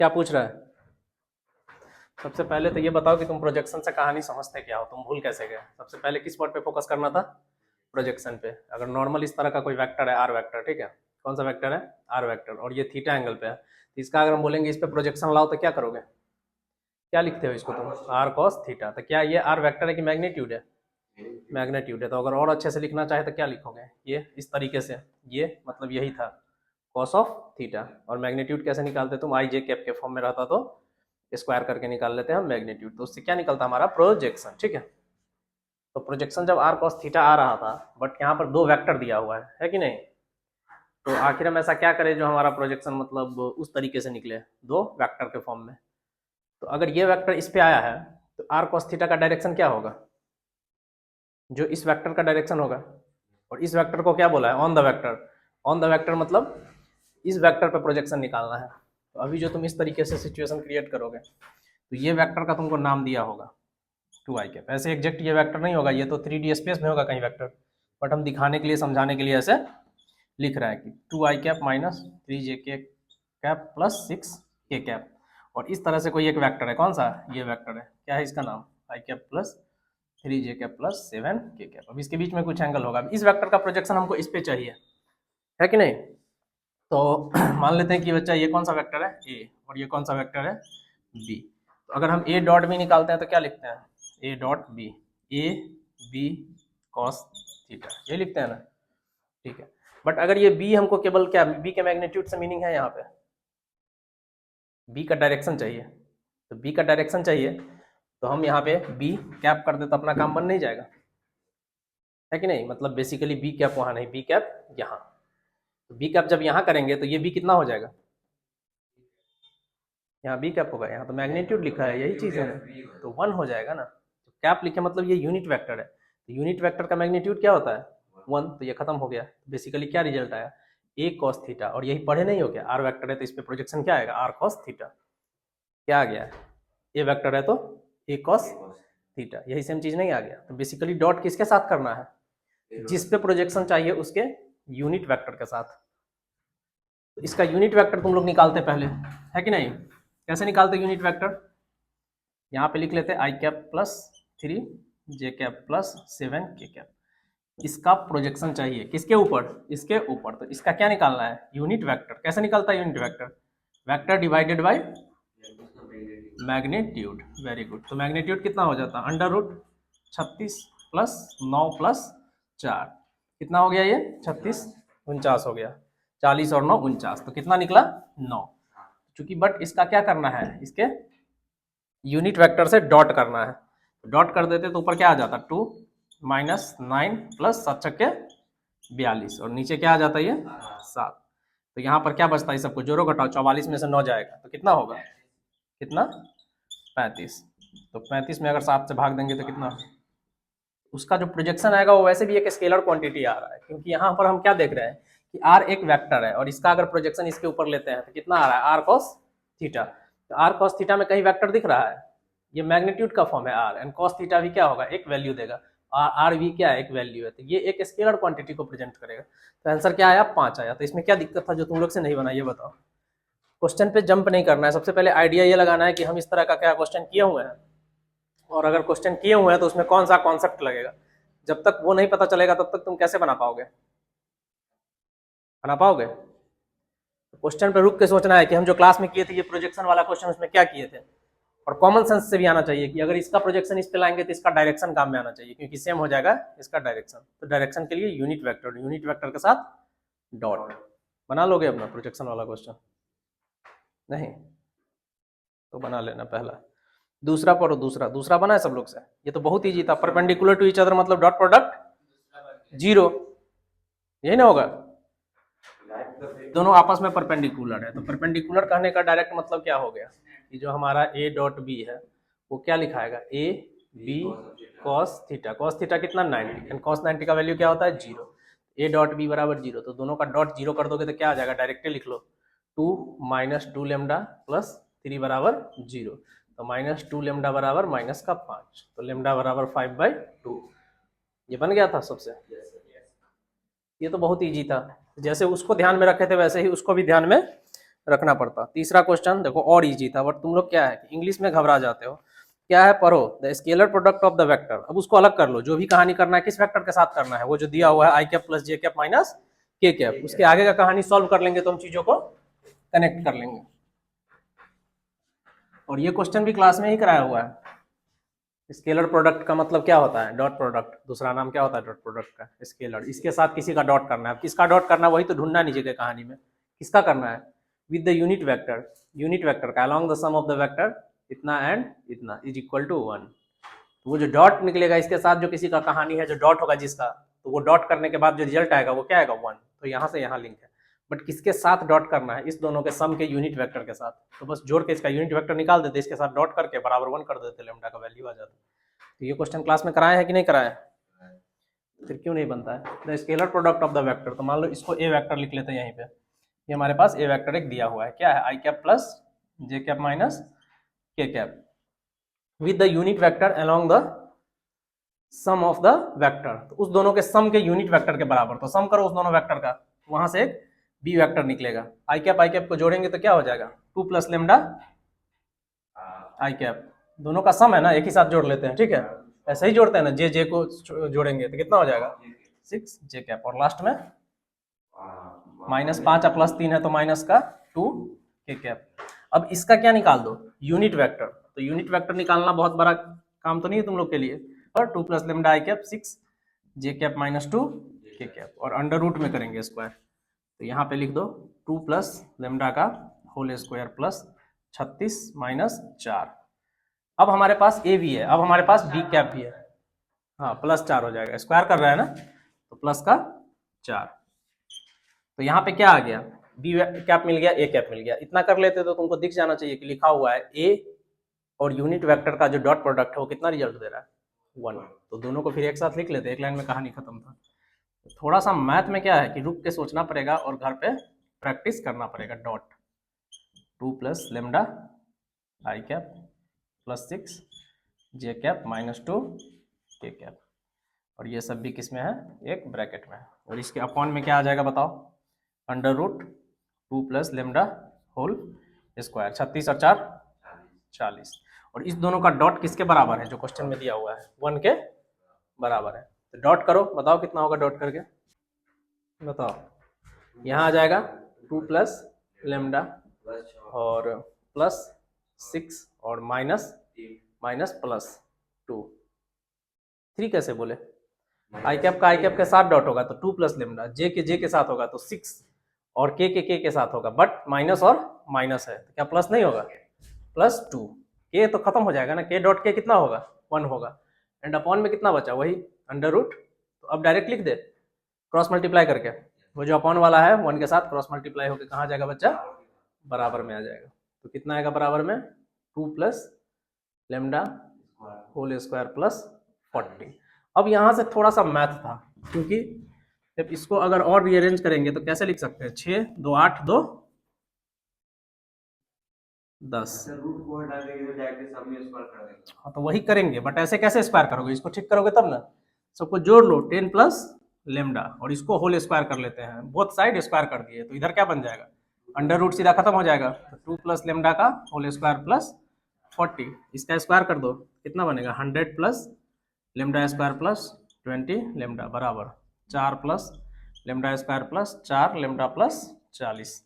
क्या पूछ रहा है? सबसे पहले तो ये बताओ कि तुम प्रोजेक्शन से कहानी समझते क्या हो, तुम भूल कैसे गए? सबसे पहले किस वर्ड पे फोकस करना था? प्रोजेक्शन पे। अगर नॉर्मल इस तरह का कोई वेक्टर है, आर वेक्टर, ठीक है, कौन सा वेक्टर है? आर वेक्टर, और ये थीटा एंगल पे है, तो इसका अगर हम बोलेंगे इस पे प्रोजेक्शन लाओ तो क्या करोगे? क्या लिखते हो इसको तुम? R cos theta. तो क्या ये आर वेक्टर है कि मैग्नीट्यूड है? मैग्नीट्यूड है। तो अगर और अच्छे से लिखना चाहे तो क्या लिखोगे? ये इस तरीके से, ये मतलब यही था कॉस ऑफ थीटा। और मैग्नीट्यूड कैसे निकालते? तुम आई जे कैप के फॉर्म में रहता तो स्क्वायर करके निकाल लेते हैं हम मैग्नीट्यूड, तो उससे क्या निकलता हमारा? प्रोजेक्शन। ठीक है, तो प्रोजेक्शन जब आर कॉस थीटा आ रहा था, बट यहाँ पर दो वेक्टर दिया हुआ है कि नहीं? तो आखिर हम ऐसा क्या करें जो हमारा प्रोजेक्शन मतलब उस तरीके से निकले, दो वेक्टर के फॉर्म में? तो अगर ये वेक्टर इस पे आया है तो आर कॉस थीटा का डायरेक्शन क्या होगा? जो इस वेक्टर का डायरेक्शन होगा। और इस वेक्टर को क्या बोला है? On the vector. On the vector मतलब इस वेक्टर पे प्रोजेक्शन निकालना है। तो अभी जो तुम इस तरीके से सिचुएशन क्रिएट करोगे, तो ये वेक्टर का तुमको नाम दिया होगा 2i कैप। ऐसे एग्जैक्ट ये वेक्टर नहीं होगा, ये तो 3D स्पेस में होगा कहीं वेक्टर, बट हम दिखाने के लिए, समझाने के लिए ऐसे लिख रहा है कि 2i cap minus 3j cap plus 6k cap. और इस तरह से कोई एक वेक्टर है, कौन सा? ये वेक्टर है, क्या है इसका नाम? i cap plus 3j cap plus 7k cap. अब इसके बीच में कुछ एंगल होगा, इस वेक्टर का प्रोजेक्शन हमको इस पे चाहिए, है कि नहीं? तो मान लेते हैं कि बच्चा ये कौन सा वेक्टर है? ए, और ये कौन सा वेक्टर है? बी। तो अगर हम ए डॉट बी निकालते हैं तो क्या लिखते हैं? A dot B, A B cos theta, ये लिखते हैं ना? ठीक है, बट अगर ये बी हमको केवल क्या, बी के मैग्नीट्यूड से मीनिंग है यहाँ पे, बी का डायरेक्शन चाहिए। तो बी का डायरेक्शन चाहिए तो हम यहाँ पे बी कैप कर दे तो अपना काम बन नहीं जाएगा, है कि नहीं? मतलब बेसिकली बी कैप वहाँ नहीं, बी कैप यहाँ। तो बी कैप जब यहाँ करेंगे तो ये बी कितना हो जाएगा? यहाँ बी कैप होगा, यहाँ तो मैग्नीट्यूड लिखा है, यही चीज़ है ना, तो 1 हो जाएगा ना। तो कैप लिखे मतलब ये यूनिट वेक्टर है, तो यूनिट वेक्टर का मैग्नीट्यूड क्या होता है? 1। तो ये खत्म हो गया। बेसिकली क्या रिजल्ट आया? ए कॉस थीटा। और यही पढ़े नहीं हो क्या? आर वेक्टर है तो इस पे प्रोजेक्शन क्या आएगा? R cos theta. क्या आ गया? ए वेक्टर है तो ए कॉस थीटा, यही सेम चीज़ नहीं आ गया? तो बेसिकली डॉट किसके साथ करना है? जिस पे प्रोजेक्शन चाहिए उसके यूनिट वेक्टर के साथ। तो इसका यूनिट वेक्टर तुम लोग निकालते पहले, है कि नहीं? कैसे निकालते यूनिट वेक्टर? यहाँ पे लिख लेते I cap plus 3j cap plus 7k cap. इसका प्रोजेक्शन चाहिए किसके ऊपर? इसके ऊपर। तो इसका क्या निकालना है? Unit vector. कैसे निकलता है unit vector? Vector divided by magnitude. Very good. तो मैग्नीट्यूड कितना हो जाता है? अंडर रूट 36 प्लस 9 प्लस 4, कितना हो गया ये? 36, 49 हो गया। 40 और 9 49, तो कितना निकला? 9। चूंकि बट इसका क्या करना है? इसके यूनिट वेक्टर से डॉट करना है, डॉट कर देते तो ऊपर क्या आ जाता? 2 माइनस 9 प्लस 7 छक्के 42, और नीचे क्या आ जाता है? ये 7। तो यहाँ पर क्या बचता है? सबको जोड़ो घटाओ, 44 में से 9 जाएगा तो कितना होगा? कितना? 35। तो 35 में अगर 7 से भाग देंगे तो कितना? उसका जो प्रोजेक्शन आएगा वो वैसे भी एक स्केलर क्वांटिटी आ रहा है, क्योंकि यहाँ पर हम क्या देख रहे हैं कि आर एक वेक्टर है, और इसका अगर प्रोजेक्शन इसके ऊपर लेते हैं तो कितना आ रहा है? R cos theta. तो आर कॉस थीटा में कहीं वेक्टर दिख रहा है? ये मैग्नीट्यूड का फॉर्म है आर, एंड कॉस थीटा भी क्या होगा? एक वैल्यू देगा। आर भी क्या है? एक वैल्यू है। तो ये एक स्केलर क्वांटिटी को प्रेजेंट करेगा। तो आंसर क्या आया? 5 आया। तो इसमें क्या दिक्कत था जो तुम लोग से नहीं बना, ये बताओ। क्वेश्चन पे जंप नहीं करना है, सबसे पहले आइडिया ये लगाना है कि हम इस तरह का क्या क्वेश्चन किए हुए हैं, और अगर क्वेश्चन किए हुए हैं तो उसमें कौन सा कॉन्सेप्ट लगेगा। जब तक वो नहीं पता चलेगा तब तक तुम कैसे बना पाओगे? बना पाओगे? क्वेश्चन पे रुक के सोचना है कि हम जो क्लास में किए थे ये प्रोजेक्शन वाला क्वेश्चन, उसमें क्या किए थे। और कॉमन सेंस से भी आना चाहिए कि अगर इसका प्रोजेक्शन इस पे लाएंगे तो इसका डायरेक्शन काम में आना चाहिए, क्योंकि सेम हो जाएगा इसका डायरेक्शन। तो डायरेक्शन के लिए यूनिट वेक्टर के साथ डॉट। बना लोगे अपना प्रोजेक्शन वाला क्वेश्चन? नहीं तो बना लेना पहला। दूसरा पढ़ो। दूसरा बना है सब लोग से? ये तो बहुत ईजी था। परपेंडिकुलर टू ईच अदर मतलब डॉट प्रोडक्ट 0, यही ना होगा? दोनों आपस में परपेंडिकुलर है, तो परपेंडिकुलर कहने का डायरेक्ट मतलब क्या हो गया कि जो हमारा ए डॉट बी है वो क्या लिखाएगा? A B cos theta. Cos theta कितना? 90, एंड कॉस 90 का वैल्यू क्या होता है? 0। ए डॉट बी बराबर 0, तो दोनों का डॉट 0 कर दोगे तो क्या आ जाएगा? डायरेक्टली लिख लो 2 माइनस 2 लेमडा प्लस 3 बराबर 0। तो माइनस 2 लेमडा बराबर माइनस का 5, तो लेमडा बराबर 5/2। ये बन गया था सबसे। ये तो बहुत ईजी था, जैसे उसको ध्यान में रखे थे वैसे ही उसको भी ध्यान में रखना पड़ता। तीसरा क्वेश्चन देखो और इजी था, बट तुम लोग क्या है इंग्लिश में घबरा जाते हो। क्या है, पढ़ो the scalar product of the vector. अब उसको अलग कर लो, जो भी कहानी करना है किस वेक्टर के साथ करना है, वो जो दिया हुआ है I cap plus J cap minus K cap, उसके आगे का कहानी सॉल्व कर लेंगे तो हम चीजों को कनेक्ट कर लेंगे। और ये क्वेश्चन भी क्लास में ही कराया हुआ है। स्केलर प्रोडक्ट का मतलब क्या होता है, डॉट प्रोडक्ट, दूसरा नाम क्या होता है डॉट प्रोडक्ट का, स्केलर। इसके साथ किसी का डॉट करना है, किसका डॉट करना है वही तो ढूंढना नीचे के कहानी में, किसका करना है, with the unit vector, unit vector का along the sum of the vector इतना एंड इतना इज इक्वल टू 1। तो वो जो डॉट निकलेगा इसके साथ जो किसी का कहानी है, जो डॉट होगा जिसका, तो वो डॉट करने के बाद जो रिजल्ट आएगा वो क्या आएगा 1। तो यहाँ से यहाँ लिंक है, बट किसके साथ डॉट करना है, इस दोनों के सम के यूनिट वेक्टर के साथ। तो बस जोड़ के इसका यूनिट वेक्टर निकाल देते, इसके साथ डॉट करके बराबर 1 कर देते, लेमडा का वैल्यू आ जाता। तो ये क्वेश्चन क्लास में कराया है कि नहीं कराया, फिर क्यों नहीं बनता है। The scalar product of the vector, तो मान लो इसको ए वेक्टर लिख लेते हैं यहीं पे। ये हमारे पास ए वेक्टर एक दिया हुआ है, क्या है, I cap plus J cap minus K cap with the unit vector along the sum of the vector. तो उस दोनों के सम के यूनिट वेक्टर के बराबर, तो सम करो उस दोनों वेक्टर का, वहां से एक बी वेक्टर निकलेगा। आई कैप को जोड़ेंगे तो क्या हो जाएगा, 2 प्लस लेमडा आई कैप, दोनों का सम है ना, एक ही साथ जोड़ लेते हैं, ठीक है। ऐसे ही जोड़ते हैं ना, जे को जोड़ेंगे तो कितना हो जाएगा 6 जे कैप, और लास्ट में -5 और +3 है तो माइनस का 2 के कैप। अब इसका क्या निकाल दो, यूनिट वेक्टर। तो यूनिट वेक्टर निकालना बहुत बड़ा काम तो नहीं है तुम लोग के लिए। और 2 plus lambda I cap 6 J cap -2 के कैप, और अंडर रूट में करेंगे स्क्वायर। तो यहाँ पे लिख दो 2 प्लस लेमडा का होल स्क्वायर प्लस 36 -4। अब हमारे पास ए भी है, अब हमारे पास बी कैप भी है, हाँ +4 हो जाएगा, स्क्वायर कर रहा है ना, तो प्लस का 4। तो यहाँ पे क्या आ गया, बी कैप मिल गया, ए कैप मिल गया। इतना कर लेते तो तुमको दिख जाना चाहिए कि लिखा हुआ है ए और यूनिट वेक्टर का जो डॉट प्रोडक्ट है वो कितना रिजल्ट दे रहा है 1। तो दोनों को फिर एक साथ लिख लेते, एक लाइन में कहानी खत्म था। थोड़ा सा मैथ में क्या है कि रुक के सोचना पड़ेगा और घर पे प्रैक्टिस करना पड़ेगा। Dot 2 plus lambda I cap plus 6 J cap -2 के कैप, और ये सब भी किस में है, एक ब्रैकेट में है। और इसके अपॉन में क्या आ जाएगा बताओ, under root 2 plus lambda whole square, 36 और 4 40। और इस दोनों का डॉट किसके बराबर है, जो क्वेश्चन में दिया हुआ है 1 के बराबर है। तो डॉट करो, बताओ कितना होगा डॉट करके बताओ। यहाँ आ जाएगा 2 प्लस लेमडा और +6 और माइनस +2। 3 कैसे बोले, आई कैप का आई कैप के साथ डॉट होगा तो 2 प्लस लेमडा, जे के साथ होगा तो 6 और के साथ होगा, बट माइनस और माइनस है तो क्या प्लस नहीं होगा, +2। के तो खत्म हो जाएगा ना, के डॉट के कितना होगा 1 होगा, एंड अपॉन में कितना बचा वही अंडर रूट। तो अब डायरेक्ट लिख दे क्रॉस मल्टीप्लाई करके, वो जो अपॉन वाला है 1 के साथ क्रॉस मल्टीप्लाई होकर कहाँ जाएगा बच्चा, बराबर में आ जाएगा। तो कितना आएगा बराबर में 2 plus lambda whole square plus 40। अब यहाँ से थोड़ा सा मैथ था, क्योंकि जब इसको अगर और रीअरेंज करेंगे तो कैसे लिख सकते हैं, 6 2 8 2 10। हाँ तो वही करेंगे, बट ऐसे कैसे स्क्वायर करोगे, इसको ठीक करोगे तब ना। सबको जोड़ लो 10 प्लस लेमडा और इसको होल स्क्वायर कर लेते हैं, बोथ साइड स्क्वायर कर दिए, तो इधर क्या बन जाएगा, अंडर रूट सीधा खत्म हो जाएगा। तो 2 प्लस लेमडा का होल स्क्वायर प्लस 40, इसका स्क्वायर कर दो कितना बनेगा 100 plus lambda square plus 20 lambda बराबर 4 plus lambda square plus 4 lambda plus 40।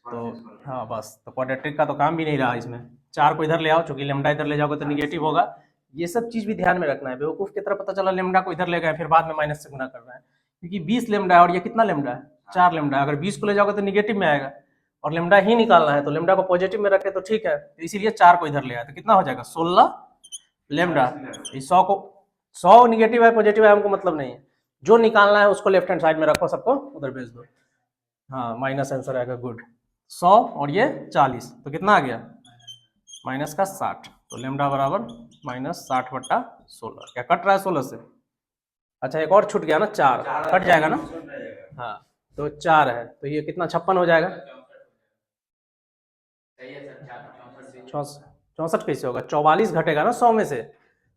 तो हाँ बस, तो क्वाड्रेटिक का तो काम भी नहीं रहा इसमें। 4 को इधर ले आओ, चूंकि लेमडा इधर ले जाओगे तो निगेटिव होगा। ये सब चीज भी ध्यान में रखना है, बेवकूफ की तरह पता चला लेमडा को इधर ले गए फिर बाद में माइनस से गुना कर रहा है, क्योंकि 20 लेमडा है और ये कितना लेमडा है 4 लेमडा। अगर 20 को ले जाओगे तो निगेटिव में आएगा और लेमडा ही निकालना है, तो लेमडा को पॉजिटिव में रखे तो ठीक है, तो इसीलिए 4 को इधर ले आए तो कितना हो जाएगा 16 लेमडा। इस 100 को 100 निगेटिव है पॉजिटिव है हमको मतलब नहीं है, जो निकालना है उसको लेफ्ट हैंड साइड में रखो, सबको उधर भेज दो। हाँ माइनस आंसर आएगा, गुड। 100 और ये 40 तो कितना आ गया माइनस का 60। तो लेमडा बराबर -60/16। क्या कट रहा है 16 से, अच्छा एक और छूट गया ना 4 कट जाएगा ना, हाँ तो 4 है तो ये कितना 56 हो जाएगा, 64 कैसे होगा, 44 घटेगा ना 100 में से,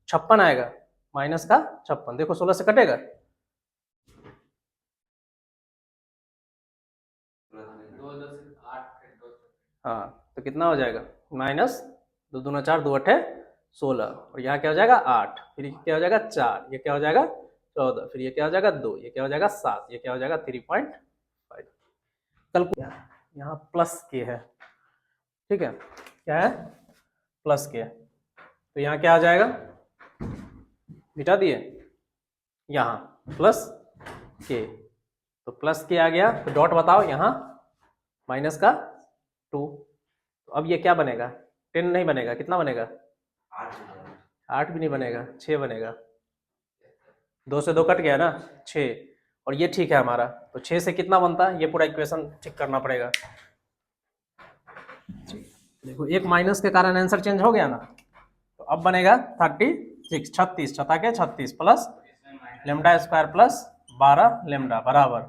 56 आएगा माइनस का 56। देखो 16 से कटेगा, हाँ तो कितना हो जाएगा, माइनस 2 दूना 4, 2 अठे 16, और यहाँ क्या हो जाएगा 8, फिर ये क्या हो जाएगा 4, ये क्या हो जाएगा 14, फिर ये क्या हो जाएगा 2, ये क्या हो जाएगा 7, ये क्या हो जाएगा 3.5। कल यहाँ प्लस के है, ठीक है, क्या है प्लस के, तो यहाँ क्या आ जाएगा, मिटा दिए, यहाँ प्लस के, तो प्लस के आ गया, तो डॉट बताओ यहाँ माइनस का 2, तो अब ये क्या बनेगा, 10 नहीं बनेगा, कितना बनेगा, 8 भी नहीं बनेगा, 6 बनेगा, 2 से 2 कट गया ना 6, और ये ठीक है हमारा, तो 6 से कितना बनता है, ये पूरा इक्वेशन ठीक करना पड़ेगा। देखो एक माइनस के कारण आंसर चेंज हो गया ना, तो अब बनेगा 36, 36 छता के 36 plus lambda square plus 12 lambda बराबर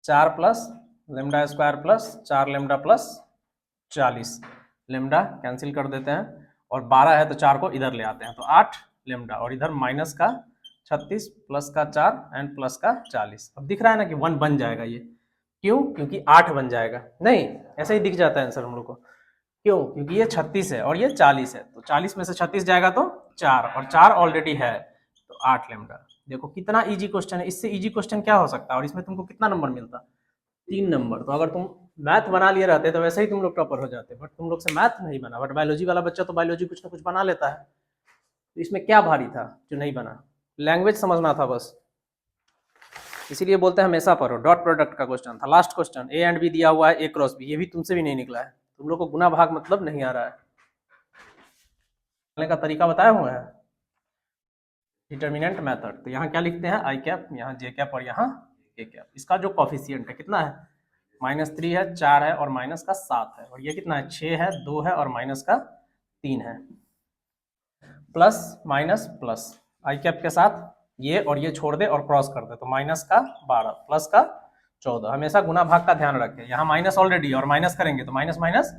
4 plus lambda square plus 4 lambda plus 40, lambda cancel कर देते हैं, और 12 है तो 4 को इधर ले आते हैं, तो 8 लेमडा, और इधर माइनस का 36 प्लस का 4 एंड प्लस का 40। अब दिख रहा है ना कि 1 बन जाएगा ये, क्यों, क्योंकि 8 बन जाएगा, नहीं ऐसे ही दिख जाता है आंसर हम लोग को, क्यों, क्योंकि ये 36 है और ये 40 है, तो 40 में से 36 जाएगा तो 4, और 4 ऑलरेडी है, तो 8 लेमडा। देखो कितना इजी क्वेश्चन है, इससे इजी क्वेश्चन क्या हो सकता है, और इसमें तुमको कितना नंबर मिलता, 3 नंबर। तो अगर तुम मैथ बना लिए रहते तो वैसे ही तुम लोग टॉपर हो जाते, बट तुम लोग से मैथ नहीं बना, बट बायोलॉजी वाला बच्चा तो बायोलॉजी कुछ ना कुछ बना लेता है, तो इसमें क्या भारी था जो नहीं बना, लैंग्वेज समझना था बस, इसीलिए बोलते हैं हमेशा पढ़ो। डॉट प्रोडक्ट का क्वेश्चन था, last question, A and B दिया हुआ है, ए क्रॉस बी, ये भी तुमसे भी नहीं निकला है, तुम लोग को गुना भाग मतलब नहीं आ रहा है, का तरीका बताया हुआ है, डिटर्मिनेंट मेथड। तो यहाँ क्या लिखते हैं, आई कैप, यहाँ जे कैप, और यहाँ के कैप, इसका जो कॉफिशियंट है कितना है, -3 है, 4 है और माइनस का 7 है, और ये कितना है 6 है, 2 है और माइनस का 3 है, प्लस माइनस प्लस, आई कैप के साथ ये और ये छोड़ दे और क्रॉस कर दे, तो माइनस का 12 प्लस का 14, हमेशा गुना भाग का ध्यान रखें, यहाँ माइनस ऑलरेडी और माइनस करेंगे तो माइनस माइनस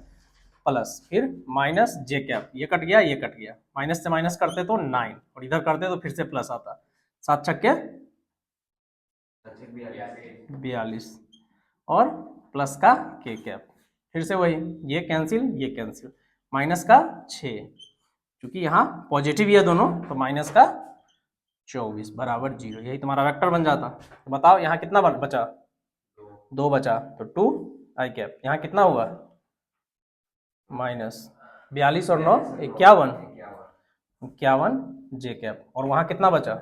प्लस, फिर माइनस जे कैप, ये कट गया ये कट गया, माइनस से माइनस करते तो 9, और इधर करते तो फिर से प्लस आता, 7 छक्के 42, और प्लस का के कैप, फिर से वही, ये कैंसिल, माइनस का 6, क्योंकि यहाँ पॉजिटिव ये दोनों, तो माइनस का 24 बराबर 0, यही तुम्हारा वेक्टर बन जाता। तो बताओ यहाँ कितना बचा, 2 बचा, तो 2 आई कैप, यहाँ कितना हुआ -42 और 9 51 जे कैप, और वहाँ कितना बचा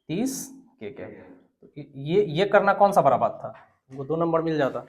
30 के कैप। तो ये करना कौन सा बड़ा बात था, वो 2 नंबर मिल जाता।